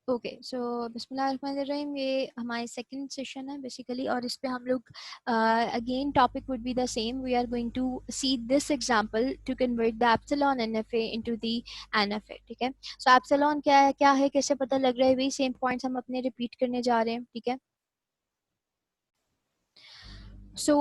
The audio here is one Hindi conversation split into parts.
ओके, सो बिस्मिल्लाहिर्रहमानिर्रहीम, ये हमारी सेकंड सेशन है बेसिकली, और इस पे हम लोग again topic would be the same. We are going to see this example to convert the epsilon NFA into the NFA. ठीक है, सो एप्सिलॉन क्या है, कैसे पता लग रहा है, वही सेम पॉइंट्स हम अपने रिपीट करने जा रहे हैं. ठीक है, सो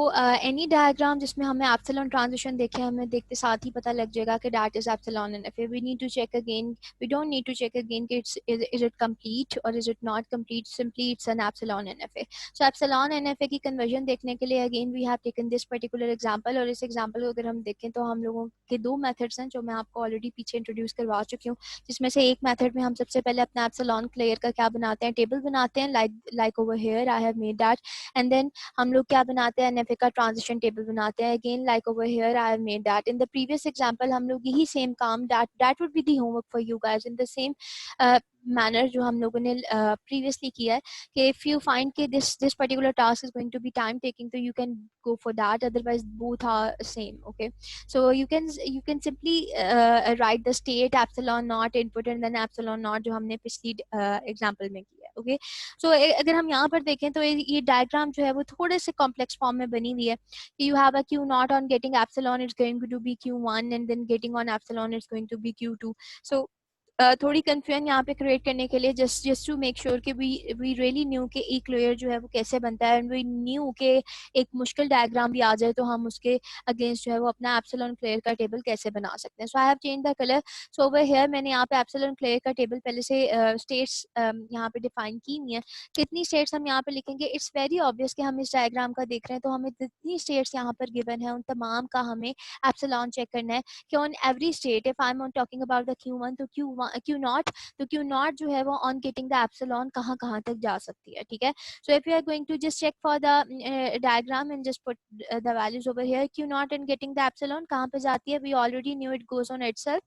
एनी डायग्राम जिसमें हमें एप्सिलॉन ट्रांजिशन देखे, हमें देखते साथ ही पता लग जाएगा कि that is epsilon and F. We need to check again, we don't need to check again कि इट्स इज इट कंप्लीट और is it not complete, simply it's an epsilon and F. So epsilon and F की कन्वर्जन देखने के लिए again we have taken this particular example, और इस एग्जांपल को अगर हम देखें तो हम लोगों के दो मेथड्स हैं जो मैं आपको ऑलरेडी पीछे इंट्रोड्यूस करवा चुकी हूँ, जिसमें से एक मेथड में हम सबसे पहले अपना एप्सिलॉन क्लियर का क्या बनाते हैं, टेबल बनाते हैं, like over here I have made that. And then हम लोग क्या बनाते हैं, एनएफए का ट्रांजिशन टेबल बनाते हैं. Again like over here I have made that. In the previous example हम लोग यही सेम काम, that would be the homework for you guys in the same manner जो हम लोगों ने प्रीवियसली किया है, कि इफ यू फाइंड कि this particular task is going to be time taking, तो you can go for that, otherwise both are same. Okay, so you can simply write the state epsilon naught input and then epsilon naught जो हमने पिछली एग्जांपल में किया है. ओके, सो अगर हम यहाँ पर देखें तो ये डायग्राम जो है वो थोड़े से कॉम्प्लेक्स फॉर्म में बनी हुई है. You have a Q not on getting epsilon it's going to be Q one, and then getting on epsilon it's going to be Q two. So थोड़ी कंफ्यूजन यहाँ पे क्रिएट करने के लिए, जस्ट टू मेक श्योर कि वी रियली न्यू कि एक लेयर जो है वो कैसे बनता है, एंड वी न्यू के एक मुश्किल डायग्राम भी आ जाए तो हम उसके अगेंस्ट जो है वो अपना एप्सिलॉन क्लियर का टेबल कैसे बना सकते हैं. So I have change the colour. So over here मैंने यहाँ पे एप्सिलॉन क्लियर का टेबल पहले से स्टेट्स यहाँ पे डिफाइन की हुई है. कितनी स्टेट्स हम यहाँ पे लिखेंगे, इट्स वेरी ऑब्वियस कि हम इस डायग्राम का देख रहे हैं तो हमें जितनी स्टेट्स यहाँ पर गिवन है उन तमाम का हमें एप्सिलॉन चेक करना है कि on every state, if I am talking about the Q1 तो क्यू नॉट, तो क्यू नॉट जो है वो ऑन गेटिंग द एप्सिलॉन कहाँ कहाँ तक जा सकती है. ठीक है, so if you are going to just check for the diagram and just put the values over here, Q naught and getting the epsilon कहाँ पे जाती है, we already knew it goes on itself.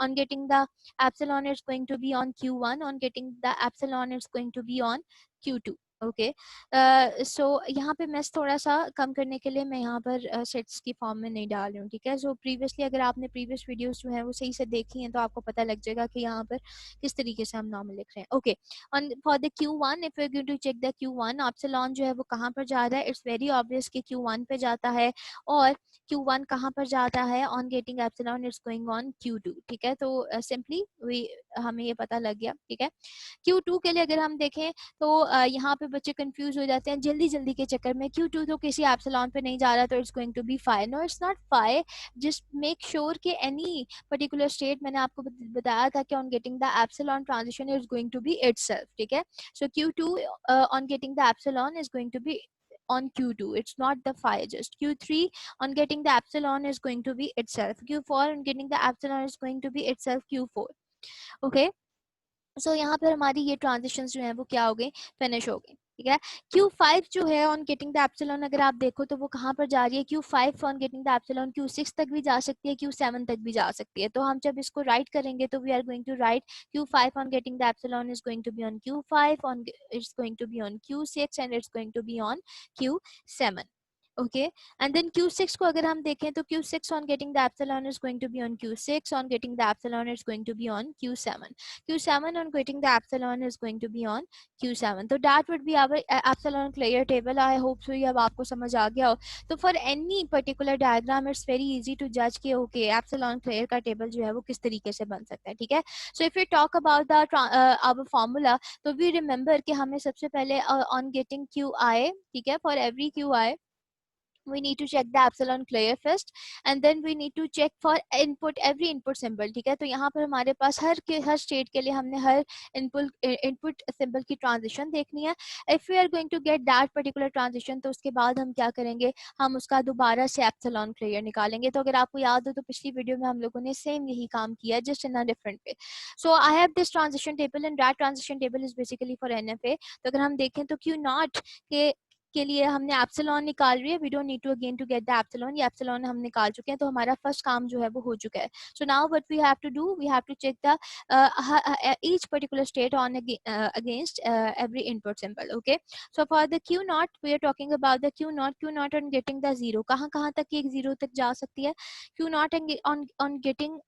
On getting the epsilon is going to be on q1, on getting the epsilon is going to be on q2. Okay, so यहाँ पे मैं थोड़ा सा कम करने के लिए मैं यहाँ पर सेट्स की फॉर्म में नहीं डाल रही हूँ. ठीक है, सो प्रीवियसली अगर आपने प्रीवियस वीडियोस जो हैं वो सही से देखी हैं तो आपको पता लग जाएगा कि यहाँ पर किस तरीके से हम नॉर्मल लिख रहे हैं. Okay, on for the Q1 if you going to check the Q1 epsilon जो है वो कहाँ पर जा रहा है, इट्स वेरी ऑब्वियस कि Q1 पे जाता है, और Q1 कहाँ पर जाता है, on getting epsilon it's going on Q2. ठीक है, तो सिंपली हमें ये पता लग गया. ठीक है, Q2 के लिए अगर हम देखें तो यहाँ पे बच्चे कंफ्यूज हो जाते हैं जल्दी जल्दी के चक्कर में. Q2 तो किसी एप्सिलॉन पे नहीं जा रहा तो it's going to be phi. No, it's not phi. Just make sure कि एनी पर्टिकुलर स्टेट, मैंने आपको बताया था कि on getting the epsilon transition is going to be itself. ठीक है, सो Q2 on getting the epsilon is going to be on Q2, it's not the phi. Just Q3 on getting the epsilon is going to be itself Q4, on getting the epsilon is going to be itself Q4. Okay, सो यहाँ पर हमारी ये ट्रांजिशंस जो हैं वो क्या हो गई, फिनिश हो गई. ठीक है, Q5 जो है ऑन गेटिंग द एप्सिलॉन अगर आप देखो तो वो कहाँ पर जा रही है, Q5 on getting the epsilon Q6 तक भी जा सकती है, Q7 तक भी जा सकती है. तो हम जब इसको राइट करेंगे तो we are going to write Q5 on getting the epsilon is going to be on Q5, on it's going to be on Q6 and it's going to be on Q7. Okay, and then Q6 को अगर हम देखें तो Q6 on getting the epsilon is going to be on Q6, on getting the epsilon is going to be on Q7, Q7 on getting the epsilon is going to be on Q7. तो that would be our epsilon clear table. I hope so ये अब आपको समझ आ गया हो. तो for any particular diagram it's very easy to judge कि okay epsilon clear का टेबल जो है वो किस तरीके से बन सकता है. ठीक है, so if we talk about the our formula, तो we remember कि हमें सबसे पहले on getting Qi, ठीक है, for every Qi we need to check the epsilon clear first, and then we need to check for input, every input symbol. ठीक है, तो यहाँ पर हमारे पास हर स्टेट के लिए हमने हर इनपुट सिंबल की ट्रांजिशन देखनी है. If we are going to get that particular transition तो उसके बाद हम क्या करेंगे, हम उसका दोबारा से एप्सिलॉन क्लियर निकालेंगे. तो अगर आपको याद हो तो पिछली वीडियो में हम लोगों ने सेम यही काम किया, just in a different way. So I have this transition table and that transition table is basically for NFA. तो अगर हम देखें तो क्यू नॉट के के लिए हमने एप्सिलॉन निकाल रही है, we don't need to again to get the epsilon, ये एप्सिलॉन हम निकाल चुके हैं, तो हमारा फर्स्ट काम जो है वो हो चुका है. So now what we have to do, we have to check the each particular state on against every input symbol. Okay, so for the q naught we are talking about the q naught on getting the zero, कहाँ कहाँ तक ये जीरो तक जा सकती है. q naught on getting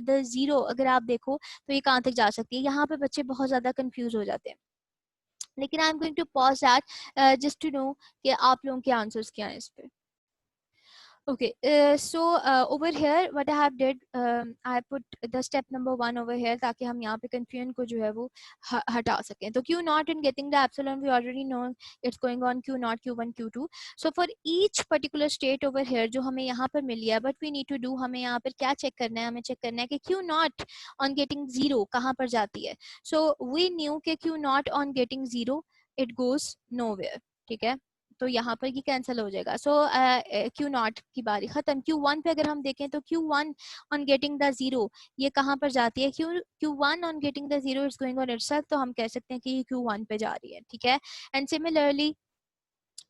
the zero अगर आप देखो तो ये कहाँ तक जा सकती है. यहाँ पे बच्चे बहुत ज्यादा कंफ्यूज हो जाते हैं, लेकिन I am going to pause that just to know कि आप लोगों के आंसर्स क्या हैं इस पे. Okay, so over here what I have did, I put the step number 1 over here ताकि हम यहाँ पे confusion को जो है वो हटा सकें. तो Q naught in getting the epsilon we already know it's going on Q naught, Q1, Q2. So for each particular state over here जो हमें यहाँ पर मिली है, but we need to do, हमें यहाँ पर क्या check करना है, हमें check करना है कि Q naught on getting 0 कहाँ पर जाती है. So we knew कि Q naught on getting 0 it goes nowhere. ठीक है, तो यहाँ पर ये कैंसिल हो जाएगा. सो क्यू नॉट की बारी खत्म. Q1 पे अगर हम देखें तो Q1 on getting the zero ये कहाँ पर जाती है, Q1 on getting the zero it's going on itself, तो हम कह सकते हैं कि ये Q1 पे जा रही है. ठीक है, and similarly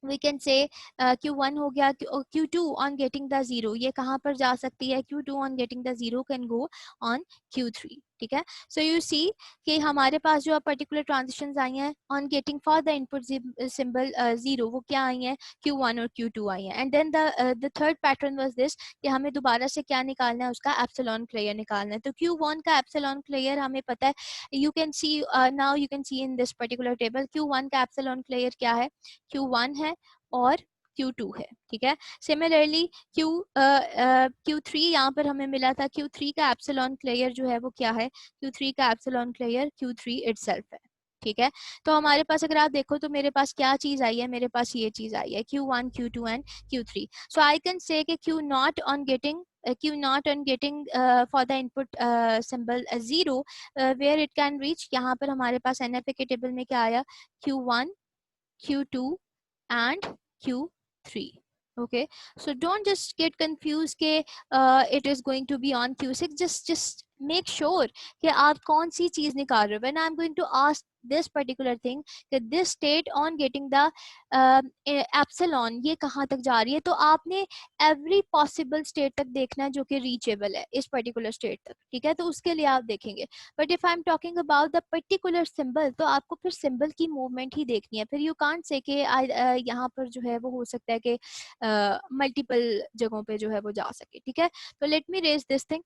we can say Q1 हो गया, Q2 on getting the zero ये कहाँ पर जा सकती है, Q2 on getting the zero can go on Q3. ठीक है, so you see कि हमारे पास जो पर्टिकुलर ट्रांजिशंस आई हैं on getting for the input symbol zero वो क्या आई हैं, Q1 और Q2 आई हैं. and then the third pattern was this कि हमें दोबारा से क्या निकालना है, उसका एप्सिलॉन क्लेयर निकालना है. तो Q1 का एप्सिलॉन क्लेयर हमें पता है, you can see now you can see in this particular table Q1 का एप्सिलॉन क्लेयर क्या है, Q1 है और Q2 है. ठीक है, सिमिलरली Q3 यहाँ पर हमें मिला था, Q3 का एप्सिलॉन क्लेयर जो है वो क्या है, Q3 का एप्सिलॉन क्लेयर Q3 इटसेल्फ है. ठीक है, तो हमारे पास अगर आप देखो तो मेरे पास क्या चीज आई है, मेरे पास ये चीज आई है Q1, Q2 and Q3. So I can say कि Q not on getting Q naught on getting for the input symbol 0 where it can reach, यहाँ पर हमारे पास NFA के टेबल में क्या आया, Q1, Q2 and Q3. Okay, so don't just get confused के it is going to be on Q6. just make sure कि आप कौन सी चीज निकाल रहे हो. when I'm going to ask this particular thing कि this state on getting the epsilon ये कहाँ तक जा रही है, तो आपने every possible state तक देखना है जो कि reachable है इस particular state तक. ठीक है, तो उसके लिए आप देखेंगे. but if I'm talking about the particular symbol तो आपको फिर symbol की movement ही देखनी है. फिर you can't say कि यहाँ पर जो है वो हो सकता है कि मल्टीपल जगहों पे जो है वो जा सके. ठीक है, तो let me raise this thing.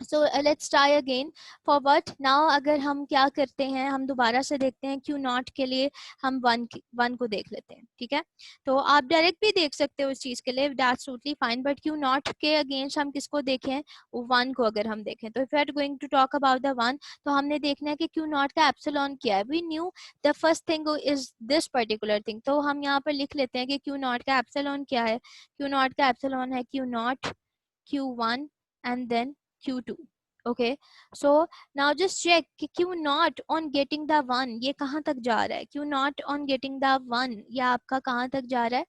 So let's try again for what now. अगर हम क्या करते हैं, हम दोबारा से देखते हैं Q नॉट के लिए हम वन को देख लेते हैं. ठीक है, तो आप डायरेक्ट भी देख सकते हो उस चीज के लिए, that's totally fine. But Q naught के अगेंस्ट हम किसको देखें, वन को अगर हम देखें, तो if you are going to talk about the one तो हमने देखना है कि Q नॉट का एप्सिलॉन क्या है. We knew the first thing is this particular thing, तो हम यहाँ पर लिख लेते हैं कि Q नॉट का एप्सिलॉन क्या है. Q नॉट का एप्सिलॉन है Q not, Q1 and then Q2. Okay, so now just check कि Q not on getting the 1 ये कहाँ तक जा रहा है, Q not on getting the 1 ये आपका कहाँ तक जा रहा है.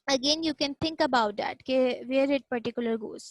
Again you can think about that कि where it particular goes.